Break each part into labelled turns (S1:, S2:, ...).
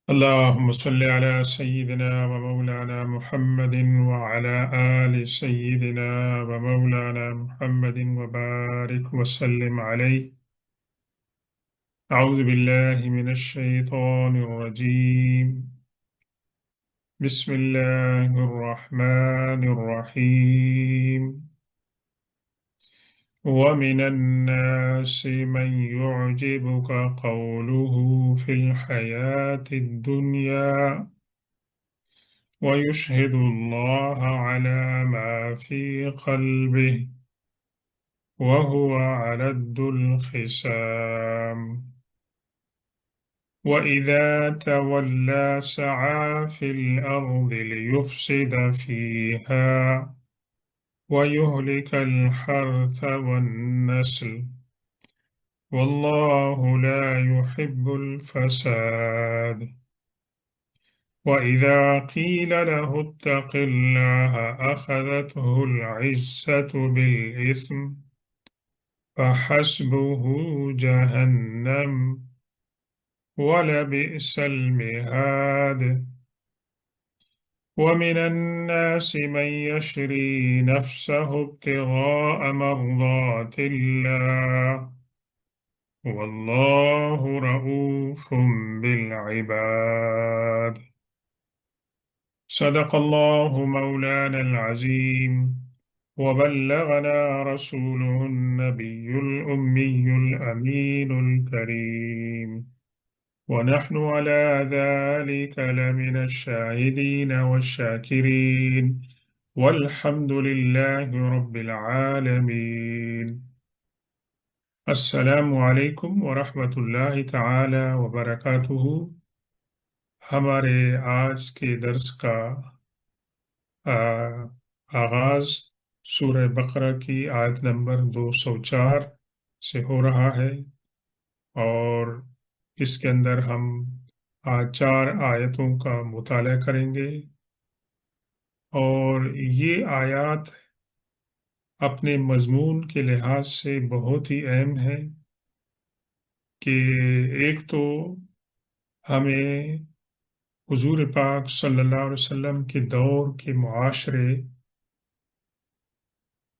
S1: اللهم صل على سيدنا ومولانا محمد وعلى آل سيدنا ومولانا محمد وبارك وسلم عليه. أعوذ بالله من الشيطان الرجيم. بسم الله الرحمن الرحيم. ومن الناس من يعجبك قوله في الحياة الدنيا ويشهد الله على ما في قلبه وهو علد الخصام وإذا تولى سعى في الأرض ليفسد فيها ويهلك الحرث والنسل والله لا يحب الفساد. وإذا قيل له اتق الله أخذته العزة بالإثم فحسبه جهنم ولبئس المهاد. ومن الناس من يشري نفسه ابتغاء مرضات الله والله رؤوف بالعباد. صدق الله مولانا العظيم وبلغنا رسوله النبي الأمي الأمين الكريم ونحن على ذلك لمن الشاهدين والشاكرين والحمد لله رب العالمين. السلام علیکم ورحمۃ اللہ تعالی وبرکاتہ۔ ہمارے آج کے درس کا آغاز سورہ بقرہ کی آیت نمبر 204 سے ہو رہا ہے، اور اس کے اندر ہم آج 4 آیتوں کا مطالعہ کریں گے، اور یہ آیات اپنے مضمون کے لحاظ سے بہت ہی اہم ہے کہ ایک تو ہمیں حضور پاک صلی اللہ علیہ وسلم کے دور کے معاشرے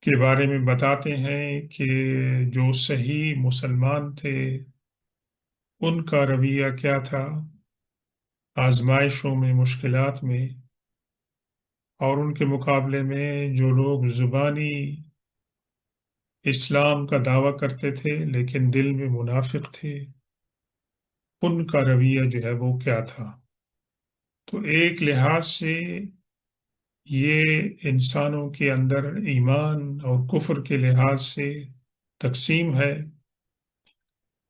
S1: کے بارے میں بتاتے ہیں کہ جو صحیح مسلمان تھے ان کا رویہ کیا تھا آزمائشوں میں، مشکلات میں، اور ان کے مقابلے میں جو لوگ زبانی اسلام کا دعویٰ کرتے تھے لیکن دل میں منافق تھے، ان کا رویہ جو ہے وہ کیا تھا۔ تو ایک لحاظ سے یہ انسانوں کے اندر ایمان اور کفر کے لحاظ سے تقسیم ہے،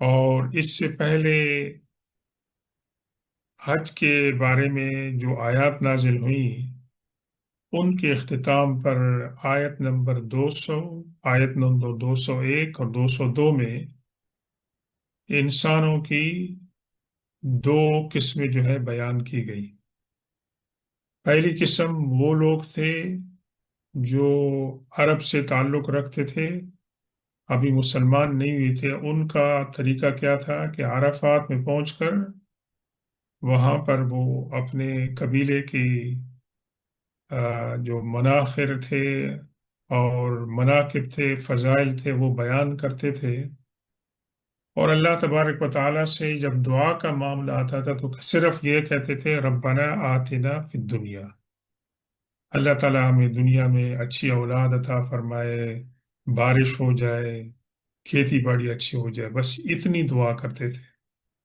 S1: اور اس سے پہلے حج کے بارے میں جو آیات نازل ہوئیں ان کے اختتام پر آیت نمبر 200، آیت نمبر 201 اور 202 میں انسانوں کی 2 قسمیں جو ہے بیان کی گئی۔ پہلی قسم وہ لوگ تھے جو عرب سے تعلق رکھتے تھے، ابھی مسلمان نہیں ہوئے تھے۔ ان کا طریقہ کیا تھا کہ عرفات میں پہنچ کر وہاں پر وہ اپنے قبیلے کی جو مناخر تھے اور مناقب تھے، فضائل تھے، وہ بیان کرتے تھے، اور اللہ تبارک و تعالیٰ سے جب دعا کا معاملہ آتا تھا تو صرف یہ کہتے تھے ربنا آتنا فی الدنیا، اللہ تعالیٰ ہمیں دنیا میں اچھی اولاد عطا فرمائے، بارش ہو جائے، کھیتی باڑی اچھی ہو جائے، بس اتنی دعا کرتے تھے۔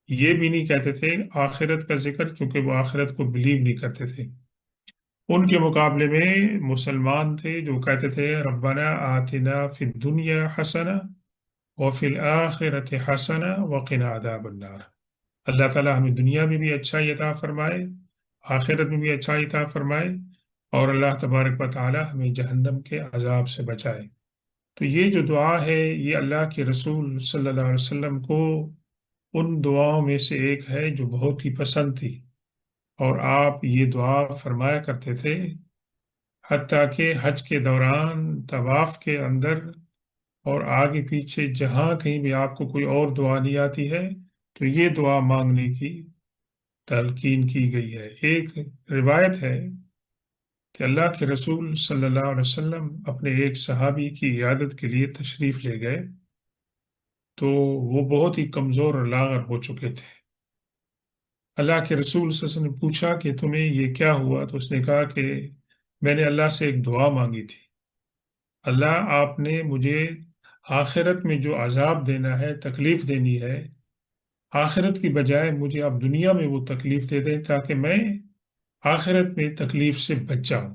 S1: یہ بھی نہیں کہتے تھے آخرت کا ذکر، کیونکہ وہ آخرت کو بلیو نہیں کرتے تھے۔ ان کے مقابلے میں مسلمان تھے جو کہتے تھے ربنا آتنا فی الدنیا حسنہ وفی الآخرۃ حسنہ وقنا عذاب النار، اللہ تعالیٰ ہمیں دنیا میں بھی اچھائی عطا فرمائے، آخرت میں بھی اچھائی عطا فرمائے، اور اللہ تبارک و تعالیٰ ہمیں جہنم کے عذاب سے بچائے۔ تو یہ جو دعا ہے یہ اللہ کے رسول صلی اللہ علیہ وسلم کو ان دعاؤں میں سے ایک ہے جو بہت ہی پسند تھی، اور آپ یہ دعا فرمایا کرتے تھے، حتیٰ کہ حج کے دوران طواف کے اندر اور آگے پیچھے جہاں کہیں بھی آپ کو کوئی اور دعا نہیں آتی ہے تو یہ دعا مانگنے کی تلقین کی گئی ہے۔ ایک روایت ہے کہ اللہ کے رسول صلی اللہ علیہ وسلم اپنے ایک صحابی کی عیادت کے لیے تشریف لے گئے، تو وہ بہت ہی کمزور اور لاغر ہو چکے تھے۔ اللہ کے رسول صلی اللہ علیہ وسلم نے پوچھا کہ تمہیں یہ کیا ہوا؟ تو اس نے کہا کہ میں نے اللہ سے ایک دعا مانگی تھی، اللہ آپ نے مجھے آخرت میں جو عذاب دینا ہے، تکلیف دینی ہے، آخرت کی بجائے مجھے آپ دنیا میں وہ تکلیف دے دیں تاکہ میں آخرت میں تکلیف سے بچ جاؤں۔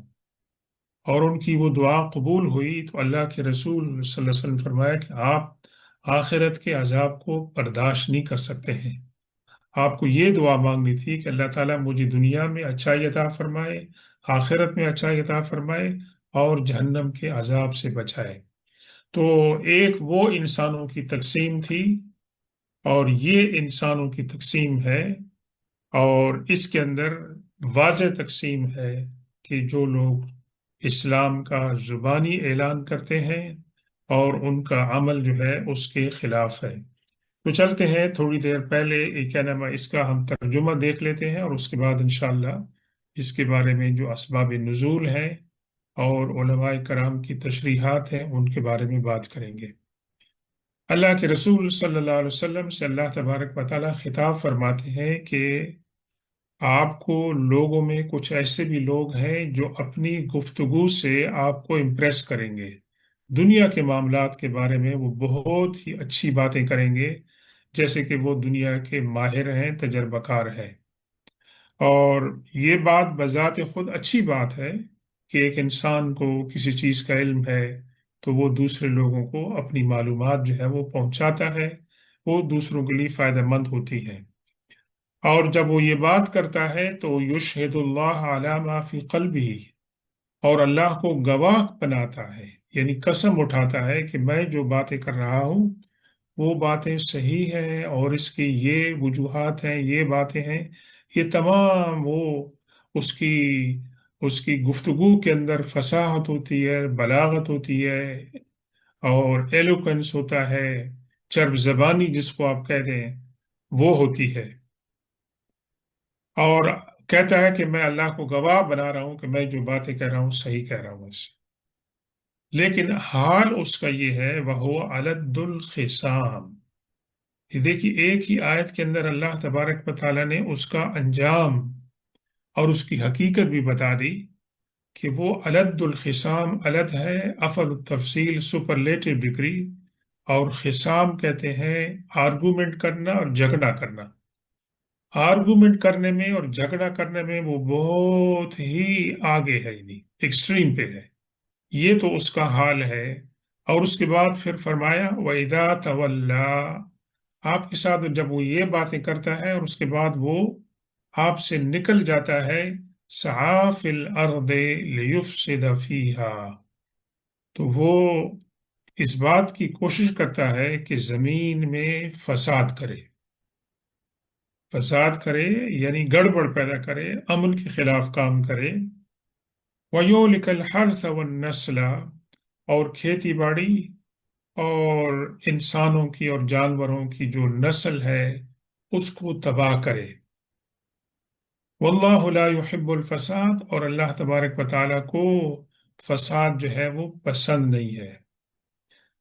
S1: اور ان کی وہ دعا قبول ہوئی، تو اللہ کے رسول صلی اللہ علیہ وسلم نے فرمایا کہ آپ آخرت کے عذاب کو برداشت نہیں کر سکتے ہیں، آپ کو یہ دعا مانگنی تھی کہ اللہ تعالیٰ مجھے دنیا میں اچھائی عطا فرمائے، آخرت میں اچھائی عطا فرمائے، اور جہنم کے عذاب سے بچائے۔ تو ایک وہ انسانوں کی تقسیم تھی، اور یہ انسانوں کی تقسیم ہے، اور اس کے اندر واضح تقسیم ہے کہ جو لوگ اسلام کا زبانی اعلان کرتے ہیں اور ان کا عمل جو ہے اس کے خلاف ہے۔ تو چلتے ہیں، تھوڑی دیر پہلے کیا نام ہے، اس کا ہم ترجمہ دیکھ لیتے ہیں، اور اس کے بعد انشاءاللہ اس کے بارے میں جو اسباب نزول ہیں اور علماء کرام کی تشریحات ہیں ان کے بارے میں بات کریں گے۔ اللہ کے رسول صلی اللہ علیہ وسلم سے اللہ تبارک و تعالیٰ خطاب فرماتے ہیں کہ آپ کو لوگوں میں کچھ ایسے بھی لوگ ہیں جو اپنی گفتگو سے آپ کو امپریس کریں گے، دنیا کے معاملات کے بارے میں وہ بہت ہی اچھی باتیں کریں گے، جیسے کہ وہ دنیا کے ماہر ہیں، تجربہ کار ہیں۔ اور یہ بات بذات خود اچھی بات ہے کہ ایک انسان کو کسی چیز کا علم ہے تو وہ دوسرے لوگوں کو اپنی معلومات جو ہے وہ پہنچاتا ہے، وہ دوسروں کے لیے فائدہ مند ہوتی ہے۔ اور جب وہ یہ بات کرتا ہے تو یشہد اللہ علی ما فی قلبہ، اور اللہ کو گواہ بناتا ہے، یعنی قسم اٹھاتا ہے کہ میں جو باتیں کر رہا ہوں وہ باتیں صحیح ہیں، اور اس کی یہ وجوہات ہیں، یہ باتیں ہیں، یہ تمام وہ اس کی اس کی گفتگو کے اندر فصاحت ہوتی ہے، بلاغت ہوتی ہے، اور ایلوکنس ہوتا ہے، چرب زبانی جس کو آپ کہہ دیں وہ ہوتی ہے، اور کہتا ہے کہ میں اللہ کو گواہ بنا رہا ہوں کہ میں جو باتیں کہہ رہا ہوں صحیح کہہ رہا ہوں اسے۔ لیکن حال اس کا یہ ہے، وَهُوَ أَلَدُّ الْخِصَامِ، یہ دیکھیے ایک ہی آیت کے اندر اللہ تبارک و تعالیٰ نے اس کا انجام اور اس کی حقیقت بھی بتا دی کہ وہ الد الخصام، الد ہے افعل التفصیل سپرلیٹو ڈگری، اور خصام کہتے ہیں آرگومنٹ کرنا اور جھگڑا کرنا۔ آرگومنٹ کرنے میں اور جھگڑا کرنے میں وہ بہت ہی آگے ہے، یعنی ایکسٹریم پہ ہے، یہ تو اس کا حال ہے۔ اور اس کے بعد پھر فرمایا وَإِذَا تَوَلَّى، آپ کے ساتھ جب وہ یہ باتیں کرتا ہے اور اس کے بعد وہ آپ سے نکل جاتا ہے، سعی فی الارض لیفسد فیہا، تو وہ اس بات کی کوشش کرتا ہے کہ زمین میں فساد کرے، فساد کرے یعنی گڑبڑ پیدا کرے، امن کے خلاف کام کرے، وَيُهْلِكَ الْحَرْثَ وَالنَّسْلَ، اور کھیتی باڑی اور انسانوں کی اور جانوروں کی جو نسل ہے اس کو تباہ کرے۔ واللہ لا يحب الفساد، اور اللہ تبارک و تعالیٰ کو فساد جو ہے وہ پسند نہیں ہے۔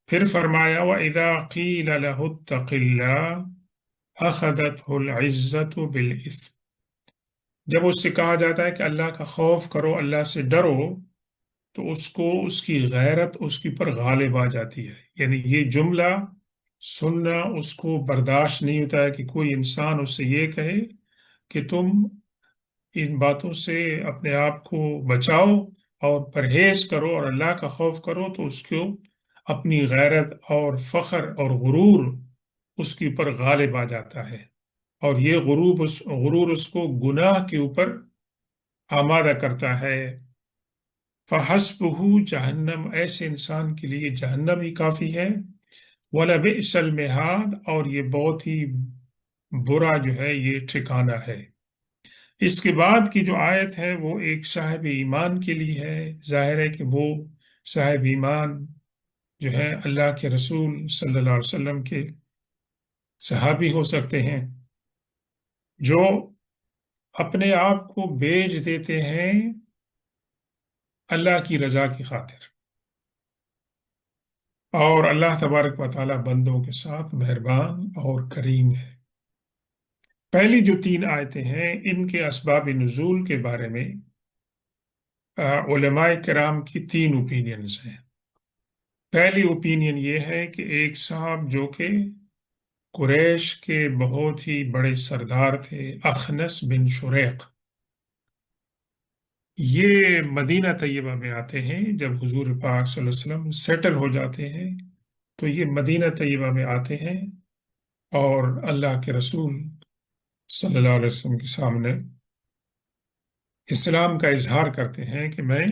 S1: پھر فرمایا وَإِذَا قِيلَ لَهُ اتَّقِ اللَّهَ أَخَذَتْهُ الْعِزَّةُ بِالْإِثْمِ، جب اس سے کہا جاتا ہے کہ اللہ کا خوف کرو، اللہ سے ڈرو، تو اس کو اس کی غیرت اس کی پر غالب آ جاتی ہے، یعنی یہ جملہ سننا اس کو برداشت نہیں ہوتا ہے کہ کوئی انسان اس سے یہ کہے کہ تم ان باتوں سے اپنے آپ کو بچاؤ اور پرہیز کرو اور اللہ کا خوف کرو، تو اس کو اپنی غیرت اور فخر اور غرور اس کے اوپر غالب آ جاتا ہے، اور یہ غرور اس کو گناہ کے اوپر آمادہ کرتا ہے۔ فحسبہ جہنم، ایسے انسان کے لیے جہنم ہی کافی ہے، وَلَبِئْسَ الْمِہَادُ، اور یہ بہت ہی برا جو ہے یہ ٹھکانہ ہے۔ اس کے بعد کی جو آیت ہے وہ ایک صاحب ایمان کے لیے ہے، ظاہر ہے کہ وہ صاحب ایمان جو ہے اللہ کے رسول صلی اللہ علیہ وسلم کے صحابی ہو سکتے ہیں، جو اپنے آپ کو بیچ دیتے ہیں اللہ کی رضا کی خاطر، اور اللہ تبارک و تعالی بندوں کے ساتھ مہربان اور کریم ہے۔ پہلی جو تین آیتیں ہیں ان کے اسباب نزول کے بارے میں علماء کرام کی تین اوپینینز ہیں۔ پہلی اوپینین یہ ہے کہ ایک صاحب جو کہ قریش کے بہت ہی بڑے سردار تھے، اخنس بن شریق، یہ مدینہ طیبہ میں آتے ہیں جب حضور پاک صلی اللہ علیہ وسلم سیٹل ہو جاتے ہیں، تو یہ مدینہ طیبہ میں آتے ہیں اور اللہ کے رسول صلی اللہ علیہ وسلم کے سامنے اسلام کا اظہار کرتے ہیں کہ میں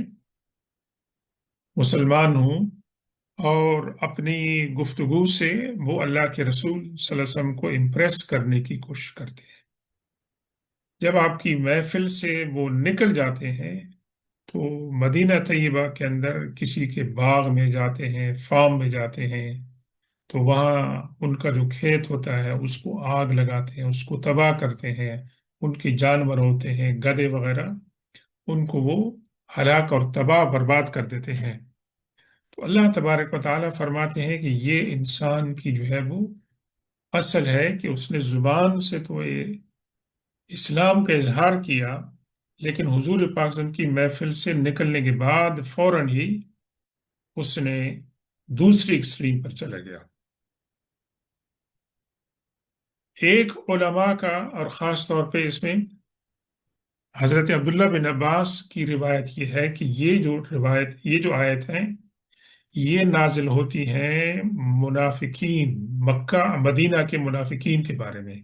S1: مسلمان ہوں، اور اپنی گفتگو سے وہ اللہ کے رسول صلی اللہ علیہ وسلم کو امپریس کرنے کی کوشش کرتے ہیں۔ جب آپ کی محفل سے وہ نکل جاتے ہیں تو مدینہ طیبہ کے اندر کسی کے باغ میں جاتے ہیں، فارم میں جاتے ہیں، تو وہاں ان کا جو کھیت ہوتا ہے اس کو آگ لگاتے ہیں، اس کو تباہ کرتے ہیں، ان کے جانور ہوتے ہیں گدھے وغیرہ، ان کو وہ ہلاک اور تباہ برباد کر دیتے ہیں۔ تو اللہ تبارک و تعالیٰ فرماتے ہیں کہ یہ انسان کی جو ہے وہ اصل ہے کہ اس نے زبان سے تو یہ اسلام کا اظہار کیا، لیکن حضور پاک صلی اللہ علیہ وسلم کی محفل سے نکلنے کے بعد فوراً ہی اس نے دوسری ایکسٹریم پر چلا گیا۔ ایک علماء کا، اور خاص طور پہ اس میں حضرت عبداللہ بن عباس کی روایت یہ ہے کہ یہ جو آیت ہیں یہ نازل ہوتی ہیں منافقین، مکہ مدینہ کے منافقین کے بارے میں،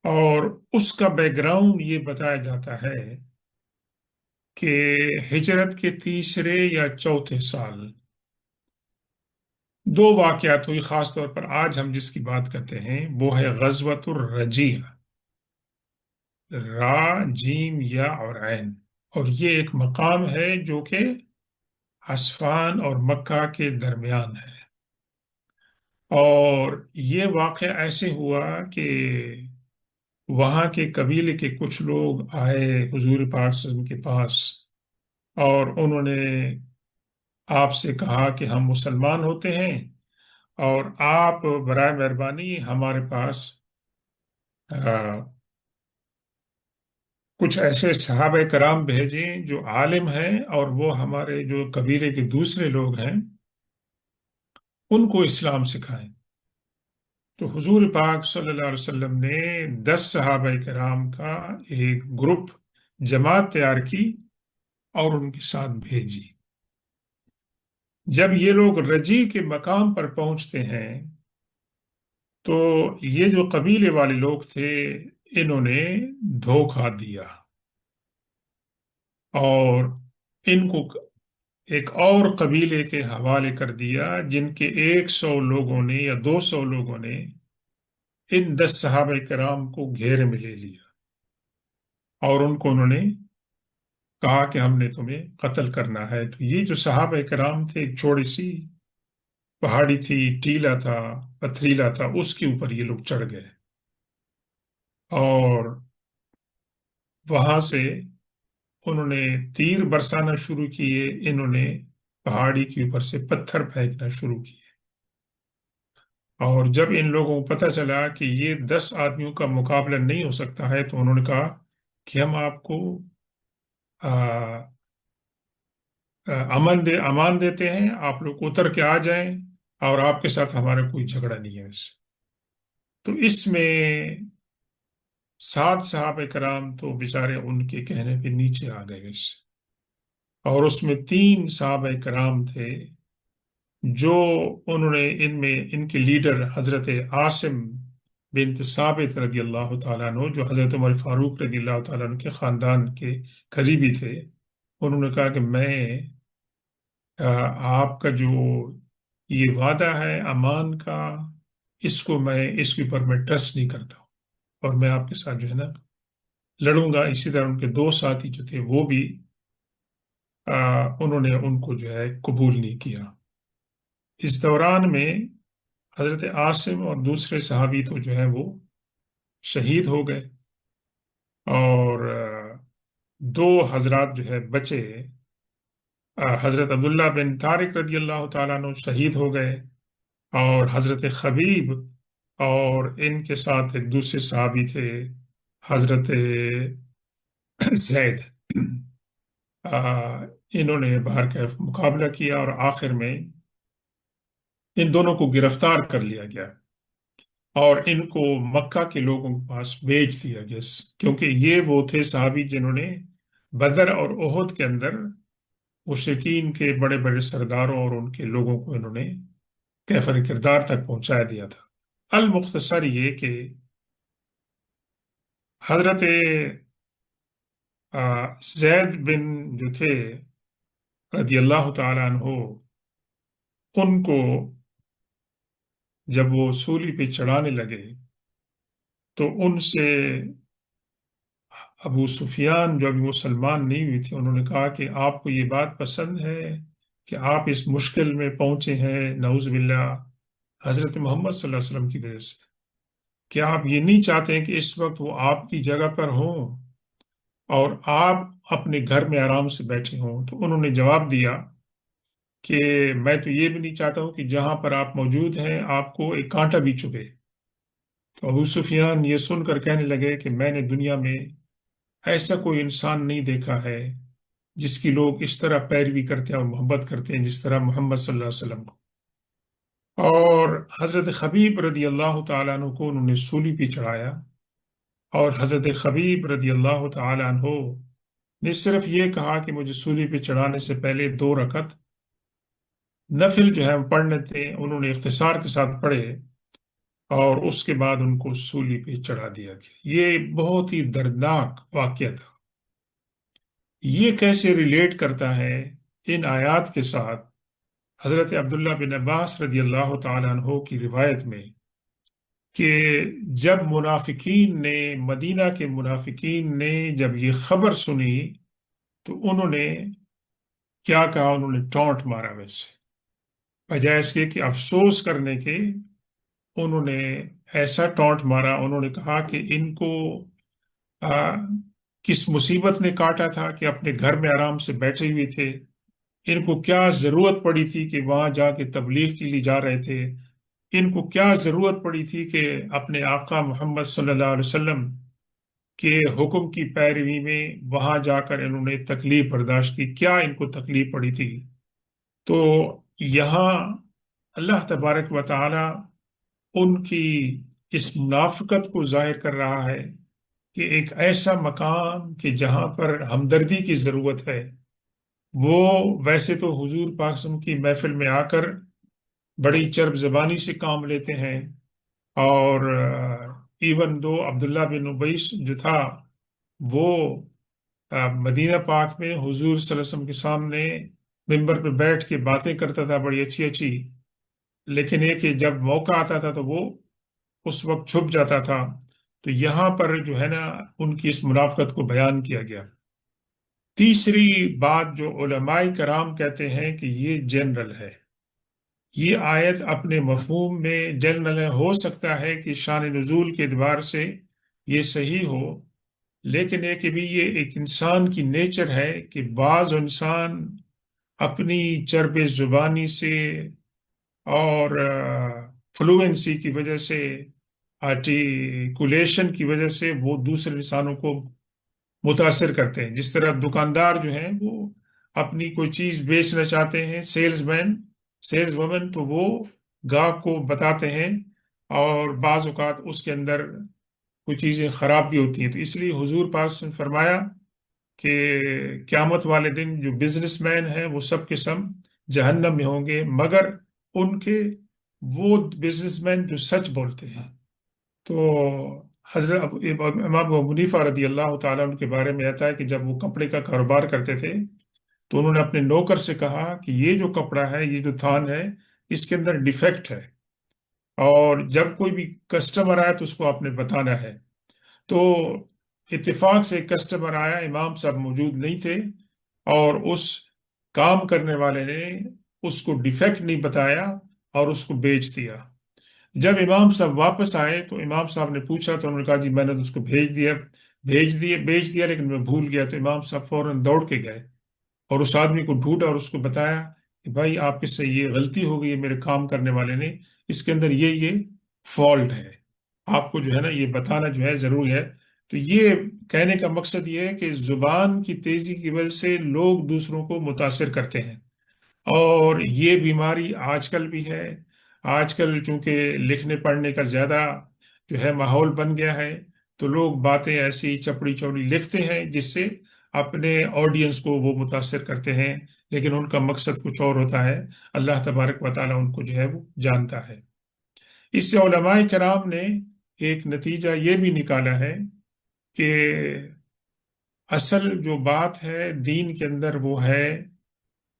S1: اور اس کا بیک گراؤنڈ یہ بتایا جاتا ہے کہ ہجرت کے تیسرے یا چوتھے سال دو واقعات ہوئی، خاص طور پر آج ہم جس کی بات کرتے ہیں وہ ہے غزوۃ الرجیع، را جیم یا اور عین، اور یہ ایک مقام ہے جو کہ اسفان اور مکہ کے درمیان ہے۔ اور یہ واقعہ ایسے ہوا کہ وہاں کے قبیلے کے کچھ لوگ آئے حضور پاک صلی اللہ علیہ وسلم کے پاس، اور انہوں نے آپ سے کہا کہ ہم مسلمان ہوتے ہیں، اور آپ برائے مہربانی ہمارے پاس کچھ ایسے صحابہ کرام بھیجیں جو عالم ہیں، اور وہ ہمارے جو قبیلے کے دوسرے لوگ ہیں ان کو اسلام سکھائیں۔ تو حضور پاک صلی اللہ علیہ وسلم نے 10 صحابہ کرام کا ایک گروپ جماعت تیار کی اور ان کے ساتھ بھیجی۔ جب یہ لوگ رجی کے مقام پر پہنچتے ہیں تو یہ جو قبیلے والے لوگ تھے انہوں نے دھوکہ دیا، اور ان کو ایک اور قبیلے کے حوالے کر دیا جن کے 100 لوگوں نے یا 200 لوگوں نے ان 10 صحابہ کرام کو گھیرے میں لے لیا، اور ان کو انہوں نے کہا کہ ہم نے تمہیں قتل کرنا ہے۔ تو یہ جو صحابہ کرام تھے، ایک چھوٹی سی پہاڑی تھی، ٹیلا تھا، پتھریلا تھا، اس کے اوپر یہ لوگ چڑھ گئے، اور وہاں سے انہوں نے تیر برسانا شروع کیے، انہوں نے پہاڑی کے اوپر سے پتھر پھینکنا شروع کیے، اور جب ان لوگوں کو پتہ چلا کہ یہ 10 آدمیوں کا مقابلہ نہیں ہو سکتا ہے تو انہوں نے کہا کہ ہم آپ کو امان دیتے ہیں، آپ لوگ اتر کے آ جائیں، اور آپ کے ساتھ ہمارا کوئی جھگڑا نہیں ہے اس سے۔ تو اس میں 7 صحابہ کرام تو بیچارے ان کے کہنے پہ نیچے آ گئے اس سے، اور اس میں 3 صحابہ کرام تھے جو انہوں نے ان میں ان کے لیڈر حضرت عاصم بنت ثابت رضی اللہ تعالیٰ عنہ، جو حضرت عمر فاروق رضی اللہ تعالیٰ عنہ کے خاندان کے قریبی تھے، انہوں نے کہا کہ میں آپ کا جو یہ وعدہ ہے امان کا، اس کو میں اس کے اوپر میں ٹرسٹ نہیں کرتا ہوں، اور میں آپ کے ساتھ جو ہے نا لڑوں گا۔ اسی طرح ان کے 2 ساتھی جو تھے وہ بھی انہوں نے ان کو جو ہے قبول نہیں کیا۔ اس دوران میں حضرت عاصم اور دوسرے صحابی تو جو ہے وہ شہید ہو گئے، اور دو حضرات جو ہے بچے، حضرت عبداللہ بن طارق رضی اللہ تعالیٰ عنہ شہید ہو گئے، اور حضرت خبیب اور ان کے ساتھ ایک دوسرے صحابی تھے، حضرت زید، انہوں نے باہر کا مقابلہ کیا اور آخر میں ان دونوں کو گرفتار کر لیا گیا اور ان کو مکہ کے لوگوں کے پاس بیچ دیا گیا، کیونکہ یہ وہ تھے صحابی جنہوں نے بدر اور احد کے اندر مشرکین کے بڑے بڑے سرداروں اور ان کے لوگوں کو انہوں نے کیفر کردار تک پہنچایا دیا تھا۔ المختصر یہ کہ حضرت زید بن جو تھے رضی اللہ تعالیٰ عنہ، ان کو جب وہ سولی پہ چڑھانے لگے تو ان سے ابو سفیان جو ابھی مسلمان نہیں ہوئی تھے، انہوں نے کہا کہ آپ کو یہ بات پسند ہے کہ آپ اس مشکل میں پہنچے ہیں نعوذ باللہ حضرت محمد صلی اللہ علیہ وسلم کی وجہ سے، کیا آپ یہ نہیں چاہتے ہیں کہ اس وقت وہ آپ کی جگہ پر ہوں اور آپ اپنے گھر میں آرام سے بیٹھے ہوں؟ تو انہوں نے جواب دیا کہ میں تو یہ بھی نہیں چاہتا ہوں کہ جہاں پر آپ موجود ہیں آپ کو ایک کانٹا بھی چبھے۔ تو ابو سفیان یہ سن کر کہنے لگے کہ میں نے دنیا میں ایسا کوئی انسان نہیں دیکھا ہے جس کی لوگ اس طرح پیروی کرتے ہیں اور محبت کرتے ہیں جس طرح محمد صلی اللہ علیہ وسلم کو۔ اور حضرت خبیب رضی اللہ تعالیٰ عنہ کو انہوں نے سولی پہ چڑھایا، اور حضرت خبیب رضی اللہ تعالیٰ عنہ نے صرف یہ کہا کہ مجھے سولی پہ چڑھانے سے پہلے 2 رکعت نفل جو ہے ہم پڑھنے تھے، انہوں نے اختصار کے ساتھ پڑھے اور اس کے بعد ان کو سولی پہ چڑھا دیا گیا۔ یہ بہت ہی دردناک واقعہ تھا۔ یہ کیسے ریلیٹ کرتا ہے ان آیات کے ساتھ؟ حضرت عبداللہ بن عباس رضی اللہ تعالیٰ عنہ کی روایت میں کہ جب منافقین نے، مدینہ کے منافقین نے جب یہ خبر سنی تو انہوں نے کیا کہا؟ انہوں نے ٹونٹ مارا ویسے، بجائے اس کے کہ افسوس کرنے کے انہوں نے ایسا ٹونٹ مارا، انہوں نے کہا کہ ان کو آ, کس مصیبت نے کاٹا تھا کہ اپنے گھر میں آرام سے بیٹھے ہوئے تھے، ان کو کیا ضرورت پڑی تھی کہ وہاں جا کے تبلیغ کے لیے جا رہے تھے، ان کو کیا ضرورت پڑی تھی کہ اپنے آقا محمد صلی اللہ علیہ وسلم کے حکم کی پیروی میں وہاں جا کر انہوں نے تکلیف برداشت کی، کیا ان کو تکلیف پڑی تھی؟ تو یہاں اللہ تبارک و تعالی ان کی اس منافقت کو ظاہر کر رہا ہے کہ ایک ایسا مقام کہ جہاں پر ہمدردی کی ضرورت ہے، وہ ویسے تو حضور پاک صلی اللہ علیہ وسلم کی محفل میں آ کر بڑی چرب زبانی سے کام لیتے ہیں، اور ایون دو عبداللہ بن ابیس جو تھا وہ مدینہ پاک میں حضور صلی اللہ علیہ وسلم کے سامنے ممبر پہ بیٹھ کے باتیں کرتا تھا بڑی اچھی اچھی، لیکن یہ کہ جب موقع آتا تھا تو وہ اس وقت چھپ جاتا تھا۔ تو یہاں پر جو ہے نا ان کی اس منافقت کو بیان کیا گیا۔ تیسری بات جو علماء کرام کہتے ہیں کہ یہ جنرل ہے، یہ آیت اپنے مفہوم میں جنرل ہے، ہو سکتا ہے کہ شان نزول کے اعتبار سے یہ صحیح ہو، لیکن یہ کہ بھی یہ ایک انسان کی نیچر ہے کہ بعض انسان اپنی چرب زبانی سے اور فلوئنسی کی وجہ سے، آرٹیکولیشن کی وجہ سے وہ دوسرے انسانوں کو متاثر کرتے ہیں۔ جس طرح دکاندار جو ہیں وہ اپنی کوئی چیز بیچنا چاہتے ہیں، سیلز مین، سیلز وومن، تو وہ گاہک کو بتاتے ہیں، اور بعض اوقات اس کے اندر کوئی چیزیں خراب بھی ہوتی ہیں۔ تو اس لیے حضور پاک نے فرمایا کہ قیامت والے دن جو بزنس مین ہیں وہ سب کے سب جہنم میں ہوں گے، مگر ان کے وہ بزنس مین جو سچ بولتے ہیں۔ تو حضرت امام ابو حنیفہ رضی اللہ تعالیٰ عنہ کے بارے میں آتا ہے کہ جب وہ کپڑے کا کاروبار کرتے تھے تو انہوں نے اپنے نوکر سے کہا کہ یہ جو کپڑا ہے، یہ جو تھان ہے، اس کے اندر ڈیفیکٹ ہے، اور جب کوئی بھی کسٹمر آئے تو اس کو آپ نے بتانا ہے۔ تو اتفاق سے ایک کسٹمر آیا، امام صاحب موجود نہیں تھے، اور اس کام کرنے والے نے اس کو ڈیفیکٹ نہیں بتایا اور اس کو بیچ دیا۔ جب امام صاحب واپس آئے تو امام صاحب نے پوچھا تو انہوں نے کہا جی میں نے تو اس کو بھیج دیا، بیچ دیا لیکن میں بھول گیا، تو امام صاحب فوراً دوڑ کے گئے اور اس آدمی کو ڈھونڈا اور اس کو بتایا کہ بھائی آپ سے یہ غلطی ہو گئی ہے، میرے کام کرنے والے نے، اس کے اندر یہ فالٹ ہے، آپ کو جو ہے نا یہ بتانا جو ہے ضروری ہے۔ تو یہ کہنے کا مقصد یہ ہے کہ زبان کی تیزی کی وجہ سے لوگ دوسروں کو متاثر کرتے ہیں، اور یہ بیماری آج کل بھی ہے۔ آج کل چونکہ لکھنے پڑھنے کا زیادہ جو ہے ماحول بن گیا ہے، تو لوگ باتیں ایسی چپڑی چوڑی لکھتے ہیں جس سے اپنے آڈینس کو وہ متاثر کرتے ہیں، لیکن ان کا مقصد کچھ اور ہوتا ہے۔ اللہ تبارک و تعالیٰ ان کو جو ہے وہ جانتا ہے۔ اس سے علماء کرام نے ایک نتیجہ یہ بھی نکالا ہے کہ اصل جو بات ہے دین کے اندر وہ ہے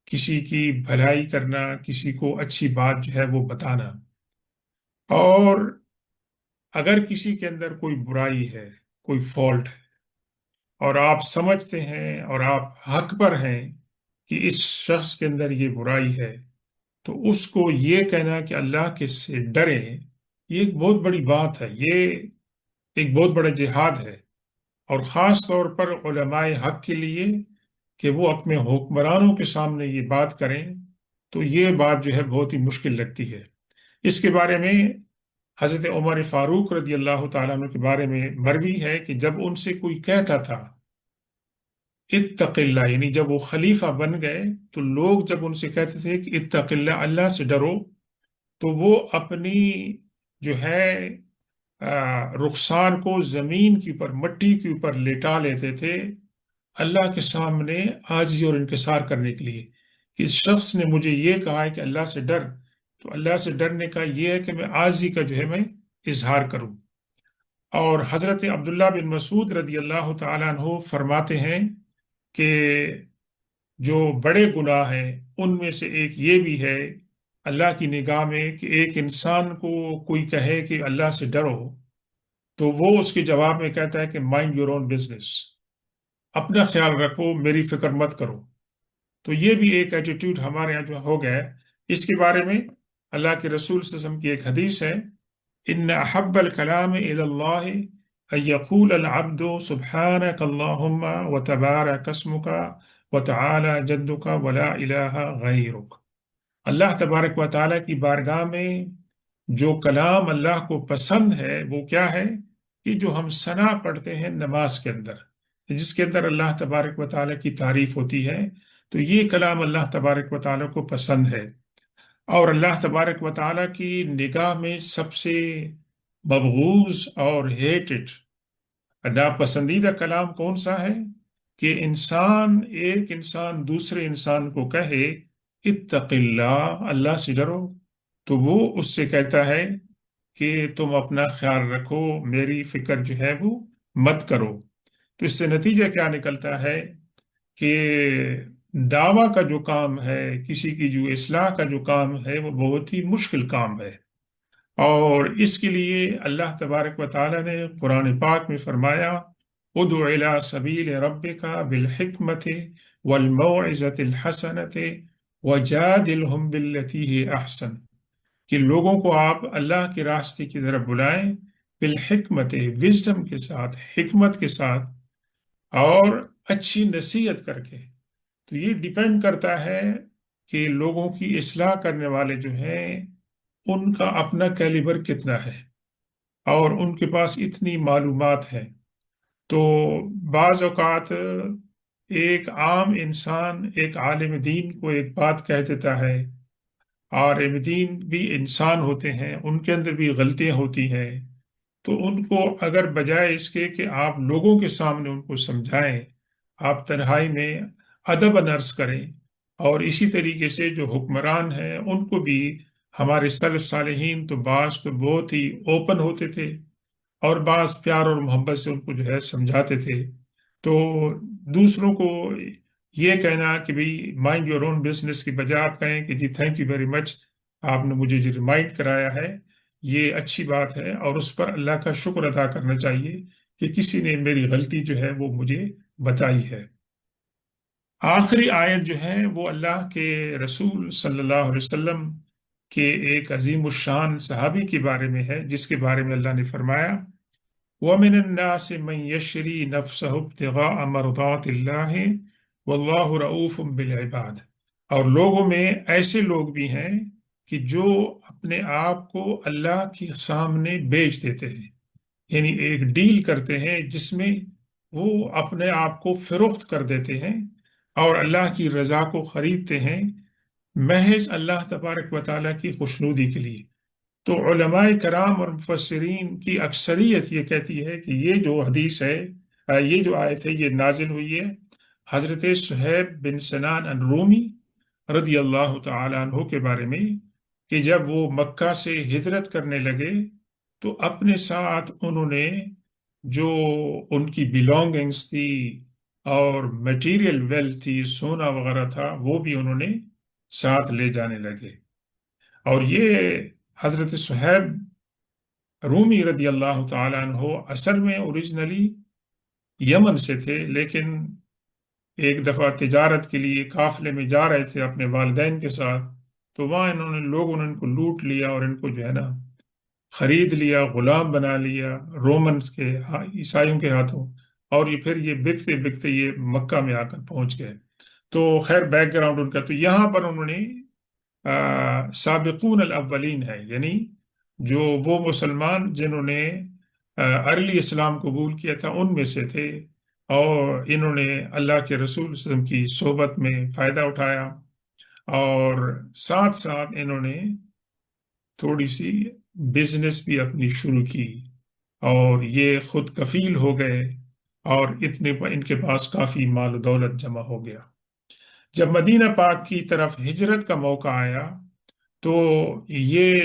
S1: کسی کی بھلائی کرنا، کسی کو اچھی بات جو ہے وہ بتانا، اور اگر کسی کے اندر کوئی برائی ہے، کوئی فالٹ ہے، اور آپ سمجھتے ہیں اور آپ حق پر ہیں کہ اس شخص کے اندر یہ برائی ہے، تو اس کو یہ کہنا کہ اللہ کے سے ڈریں، یہ ایک بہت بڑی بات ہے، یہ ایک بہت بڑا جہاد ہے، اور خاص طور پر علماء حق کے لیے کہ وہ اپنے حکمرانوں کے سامنے یہ بات کریں، تو یہ بات جو ہے بہت ہی مشکل لگتی ہے۔ اس کے بارے میں حضرت عمر فاروق رضی اللہ تعالیٰ عنہ کے بارے میں مروی ہے کہ جب ان سے کوئی کہتا تھا اتق اللہ، یعنی جب وہ خلیفہ بن گئے تو لوگ جب ان سے کہتے تھے کہ اتق اللہ، اللہ سے ڈرو، تو وہ اپنی جو ہے رخسار کو زمین کے اوپر، مٹی کے اوپر لیٹا لیتے تھے، اللہ کے سامنے عاجزی اور انکسار کرنے کے لیے کہ اس شخص نے مجھے یہ کہا ہے کہ اللہ سے ڈر، تو اللہ سے ڈرنے کا یہ ہے کہ میں عاجزی کا جو ہے میں اظہار کروں۔ اور حضرت عبداللہ بن مسعود رضی اللہ تعالیٰ عنہ فرماتے ہیں کہ جو بڑے گناہ ہیں ان میں سے ایک یہ بھی ہے اللہ کی نگاہ میں کہ ایک انسان کو کوئی کہے کہ اللہ سے ڈرو، تو وہ اس کے جواب میں کہتا ہے کہ مائنڈ یور اون بزنس، اپنا خیال رکھو، میری فکر مت کرو۔ تو یہ بھی ایک ایٹیٹیوڈ ہمارے یہاں جو ہو گیا ہے۔ اس کے بارے میں اللہ کے رسول صلی اللہ علیہ وسلم کی ایک حدیث ہے، ان احب الکلام الی اللہ ان یقول العبد سبحانک اللہم وتبارک اسمک وتعالی جدک ولا الہ غیرک۔ اللہ تبارک و تعالیٰ کی بارگاہ میں جو کلام اللہ کو پسند ہے وہ کیا ہے کہ جو ہم ثنا پڑھتے ہیں نماز کے اندر، جس کے اندر اللہ تبارک و تعالیٰ کی تعریف ہوتی ہے، تو یہ کلام اللہ تبارک و تعالیٰ کو پسند ہے۔ اور اللہ تبارک و تعالیٰ کی نگاہ میں سب سے مبغوض اور ہیٹڈ، ناپسندیدہ کلام کون سا ہے کہ ایک انسان دوسرے انسان کو کہے اتق اللہ، اللہ سے ڈرو، تو وہ اس سے کہتا ہے کہ تم اپنا خیال رکھو، میری فکر جو ہے وہ مت کرو۔ تو اس سے نتیجہ کیا نکلتا ہے کہ دعویٰ کا جو کام ہے، کسی کی جو اصلاح کا جو کام ہے، وہ بہت ہی مشکل کام ہے، اور اس کے لیے اللہ تبارک و تعالیٰ نے قرآن پاک میں فرمایا ادع الی سبیل ربک بالحکمت والموعظۃ الحسنۃ وجادلہم باللتی ہی احسن، کہ لوگوں کو آپ اللہ کے راستے کی طرف بلائیں بالحکمت، وزڈم کے ساتھ، حکمت کے ساتھ، اور اچھی نصیحت کر کے۔ تو یہ ڈیپینڈ کرتا ہے کہ لوگوں کی اصلاح کرنے والے جو ہیں ان کا اپنا کیلیبر کتنا ہے اور ان کے پاس اتنی معلومات ہیں۔ تو بعض اوقات ایک عام انسان ایک عالم دین کو ایک بات کہہ دیتا ہے، عالم دین بھی انسان ہوتے ہیں، ان کے اندر بھی غلطیاں ہوتی ہیں، تو ان کو اگر بجائے اس کے کہ آپ لوگوں کے سامنے ان کو سمجھائیں، آپ تنہائی میں ادب نرس کریں، اور اسی طریقے سے جو حکمران ہیں ان کو بھی، ہمارے سلف صالحین تو بعض تو بہت ہی اوپن ہوتے تھے اور بعض پیار اور محبت سے ان کو جو ہے سمجھاتے تھے۔ تو دوسروں کو یہ کہنا کہ بھئی مائنڈ یور اون بزنس کی بجائے آپ کہیں کہ جی تھینک یو ویری مچ، آپ نے مجھے جو ریمائنڈ کرایا ہے یہ اچھی بات ہے، اور اس پر اللہ کا شکر ادا کرنا چاہیے کہ کسی نے میری غلطی جو ہے وہ مجھے بتائی ہے۔ آخری آیت جو ہے وہ اللہ کے رسول صلی اللہ علیہ وسلم کے ایک عظیم الشان صحابی کے بارے میں ہے، جس کے بارے میں اللہ نے فرمایا وَمِنَ النَّاسِ مَن يَشْرِي نَفْسَهُ ابْتِغَاءَ مَرْضَاتِ اللَّهِ وَاللَّهُ رَءُوفٌ بِالْعِبَادِ، اور لوگوں میں ایسے لوگ بھی ہیں کہ جو اپنے آپ کو اللہ کے سامنے بیچ دیتے ہیں، یعنی ایک ڈیل کرتے ہیں جس میں وہ اپنے آپ کو فروخت کر دیتے ہیں اور اللہ کی رضا کو خریدتے ہیں، محض اللہ تبارک و تعالیٰ کی خوشنودی کے لیے۔ تو علماء کرام اور مفسرین کی اکثریت یہ کہتی ہے کہ یہ جو حدیث ہے، یہ جو آیت ہے، یہ نازل ہوئی ہے حضرت صہیب بن سنان الرومی رضی اللہ تعالیٰ عنہ کے بارے میں، کہ جب وہ مکہ سے ہجرت کرنے لگے تو اپنے ساتھ انہوں نے جو ان کی بلونگنگز تھی اور میٹیریل ویلتھ تھی، سونا وغیرہ تھا، وہ بھی انہوں نے ساتھ لے جانے لگے۔ اور یہ حضرت صہیب رومی رضی اللہ تعالیٰ عنہ اصل میں اوریجنلی یمن سے تھے، لیکن ایک دفعہ تجارت کے لیے قافلے میں جا رہے تھے اپنے والدین کے ساتھ، تو وہاں لوگوں نے ان کو لوٹ لیا اور ان کو جو ہے نا خرید لیا، غلام بنا لیا رومنز کے عیسائیوں کے ہاتھوں، اور یہ پھر یہ بکتے بکتے یہ مکہ میں آ کر پہنچ گئے۔ تو خیر بیک گراؤنڈ ان کا، تو یہاں پر انہوں نے سابقون الاولین ہے، یعنی جو وہ مسلمان جنہوں نے ارلی اسلام قبول کیا تھا ان میں سے تھے، اور انہوں نے اللہ کے رسول صلی اللہ علیہ وسلم کی صحبت میں فائدہ اٹھایا، اور ساتھ ساتھ انہوں نے تھوڑی سی بزنس بھی اپنی شروع کی، اور یہ خود کفیل ہو گئے، اور اتنے ان کے پاس کافی مال و دولت جمع ہو گیا۔ جب مدینہ پاک کی طرف ہجرت کا موقع آیا تو یہ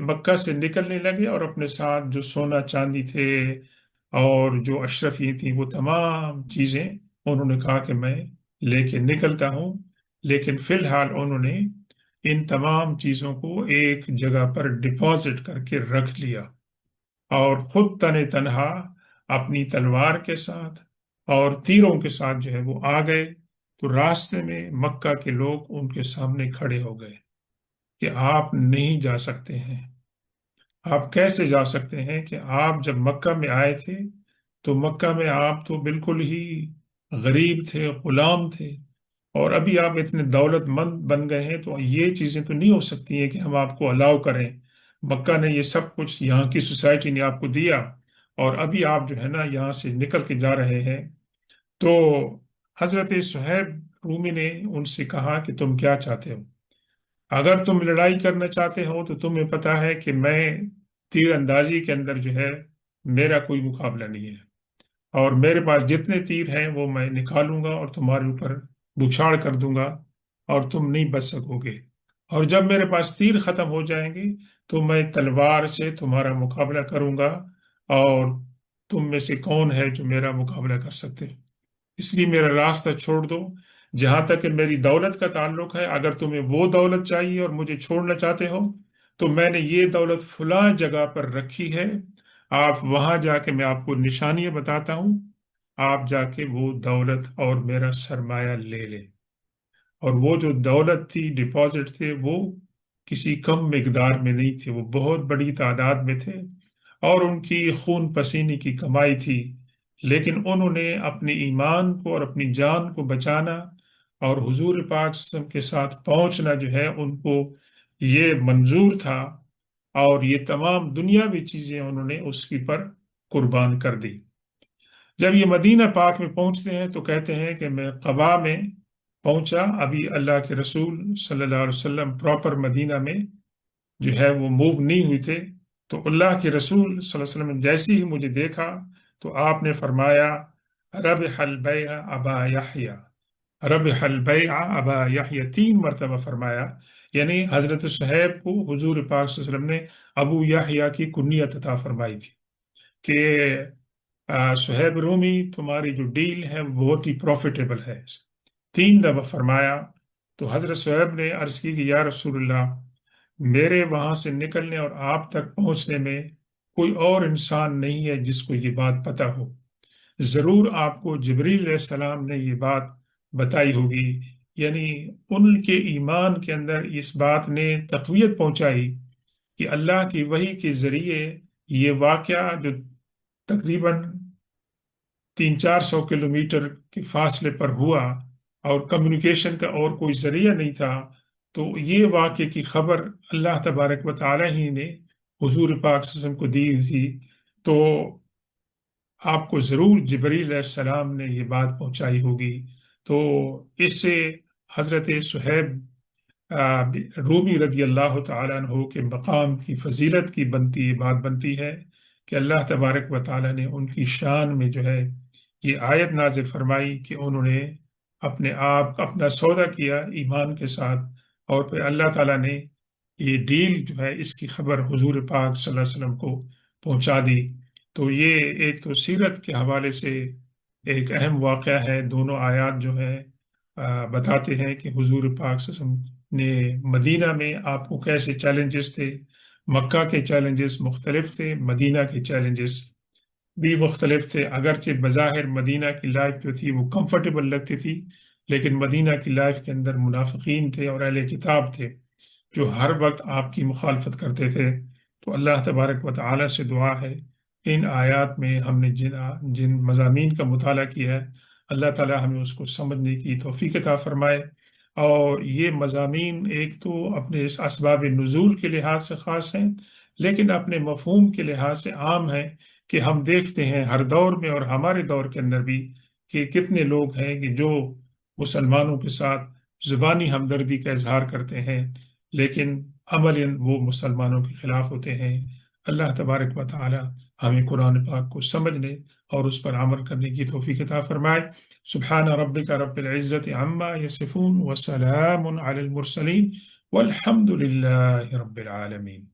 S1: مکہ سے نکلنے لگے، اور اپنے ساتھ جو سونا چاندی تھے اور جو اشرفی تھیں وہ تمام چیزیں انہوں نے کہا کہ میں لے کے نکلتا ہوں، لیکن فی الحال انہوں نے ان تمام چیزوں کو ایک جگہ پر ڈپازٹ کر کے رکھ لیا، اور خود تنہا اپنی تلوار کے ساتھ اور تیروں کے ساتھ جو ہے وہ آ گئے۔ تو راستے میں مکہ کے لوگ ان کے سامنے کھڑے ہو گئے کہ آپ نہیں جا سکتے ہیں، آپ کیسے جا سکتے ہیں کہ آپ جب مکہ میں آئے تھے تو مکہ میں آپ تو بالکل ہی غریب تھے، غلام تھے، اور ابھی آپ اتنے دولت مند بن گئے ہیں، تو یہ چیزیں تو نہیں ہو سکتی ہیں کہ ہم آپ کو الاؤ کریں۔ مکہ نے یہ سب کچھ، یہاں کی سوسائٹی نے آپ کو دیا، اور ابھی آپ جو ہے نا یہاں سے نکل کے جا رہے ہیں۔ تو حضرت صہیب رومی نے ان سے کہا کہ تم کیا چاہتے ہو؟ اگر تم لڑائی کرنا چاہتے ہو تو تمہیں پتا ہے کہ میں تیر اندازی کے اندر جو ہے میرا کوئی مقابلہ نہیں ہے، اور میرے پاس جتنے تیر ہیں وہ میں نکالوں گا اور تمہارے اوپر بچھاڑ کر دوں گا، اور تم نہیں بچ سکو گے، اور جب میرے پاس تیر ختم ہو جائیں گے تو میں تلوار سے تمہارا مقابلہ کروں گا، اور تم میں سے کون ہے جو میرا مقابلہ کر سکتے؟ اس لیے میرا راستہ چھوڑ دو۔ جہاں تک کہ میری دولت کا تعلق ہے، اگر تمہیں وہ دولت چاہیے اور مجھے چھوڑنا چاہتے ہو تو میں نے یہ دولت فلاں جگہ پر رکھی ہے، آپ وہاں جا کے، میں آپ کو نشانیاں بتاتا ہوں، آپ جا کے وہ دولت اور میرا سرمایہ لے لیں۔ اور وہ جو دولت تھی، ڈپازٹ تھے، وہ کسی کم مقدار میں نہیں تھے، وہ بہت بڑی تعداد میں تھے، اور ان کی خون پسینے کی کمائی تھی، لیکن انہوں نے اپنے ایمان کو اور اپنی جان کو بچانا اور حضور پاک صلی اللہ علیہ وسلم کے ساتھ پہنچنا جو ہے ان کو یہ منظور تھا، اور یہ تمام دنیاوی چیزیں انہوں نے اس کی پر قربان کر دی۔ جب یہ مدینہ پاک میں پہنچتے ہیں تو کہتے ہیں کہ میں قباء میں پہنچا، ابھی اللہ کے رسول صلی اللہ علیہ وسلم پراپر مدینہ میں جو ہے وہ موو نہیں ہوئے تھے، تو اللہ کے رسول صلی اللہ علیہ وسلم نے جیسے ہی مجھے دیکھا تو آپ نے فرمایا ربح البیع ابا یحییٰ، ربح البیع ابا یحییٰ، 3 مرتبہ فرمایا، یعنی حضرت صہیب کو حضور پاک صلی اللہ علیہ وسلم نے ابو یحییٰ کی کنیت عطا فرمائی تھی کہ صہیب رومی، تمہاری جو ڈیل ہے وہ بہت ہی پروفیٹیبل ہے۔ 3 دفعہ فرمایا۔ تو حضرت صہیب نے عرض کی کہ یا رسول اللہ، میرے وہاں سے نکلنے اور آپ تک پہنچنے میں کوئی اور انسان نہیں ہے جس کو یہ بات پتہ ہو، ضرور آپ کو جبریل علیہ السلام نے یہ بات بتائی ہوگی، یعنی ان کے ایمان کے اندر اس بات نے تقویت پہنچائی کہ اللہ کی وحی کے ذریعے یہ واقعہ جو تقریباً 300-400 کلومیٹر کے فاصلے پر ہوا، اور کمیونیکیشن کا اور کوئی ذریعہ نہیں تھا، تو یہ واقعے کی خبر اللہ تبارک و تعالی ہی نے حضور پاک صلی اللہ علیہ وسلم کو دی تھی، تو آپ کو ضرور جبریل علیہ السلام نے یہ بات پہنچائی ہوگی۔ تو اس سے حضرت صہیب رومی رضی اللہ تعالیٰ عنہ کے مقام کی فضیلت کی یہ بات بنتی ہے کہ اللہ تبارک و تعالیٰ نے ان کی شان میں جو ہے یہ آیت نازل فرمائی کہ انہوں نے اپنے آپ اپنا سودا کیا ایمان کے ساتھ، اور پھر اللہ تعالیٰ نے یہ ڈیل جو ہے اس کی خبر حضور پاک صلی اللہ علیہ وسلم کو پہنچا دی۔ تو یہ ایک تو سیرت کے حوالے سے ایک اہم واقعہ ہے۔ دونوں آیات جو ہے بتاتے ہیں کہ حضور پاک صلی اللہ علیہ وسلم نے مدینہ میں آپ کو کیسے چیلنجز تھے۔ مکہ کے چیلنجز مختلف تھے، مدینہ کے چیلنجز بھی مختلف تھے، اگرچہ بظاہر مدینہ کی لائف جو تھی وہ کمفرٹیبل لگتی تھی، لیکن مدینہ کی لائف کے اندر منافقین تھے اور اہل کتاب تھے جو ہر وقت آپ کی مخالفت کرتے تھے۔ تو اللہ تبارک و تعالی سے دعا ہے، ان آیات میں ہم نے جن مضامین کا مطالعہ کیا ہے، اللہ تعالی ہمیں اس کو سمجھنے کی توفیق عطا فرمائے۔ اور یہ مضامین ایک تو اپنے اس اسباب نزول کے لحاظ سے خاص ہیں، لیکن اپنے مفہوم کے لحاظ سے عام ہیں، کہ ہم دیکھتے ہیں ہر دور میں اور ہمارے دور کے اندر بھی کہ کتنے لوگ ہیں کہ جو مسلمانوں کے ساتھ زبانی ہمدردی کا اظہار کرتے ہیں، لیکن عملاً وہ مسلمانوں کے خلاف ہوتے ہیں۔ اللہ تبارک و تعالی ہمیں قرآن پاک کو سمجھنے اور اس پر عمل کرنے کی توفیق عطا فرمائے۔ سبحان ربک رب العزت عما یصفون وسلام علی المرسلین والحمد للہ رب العالمین۔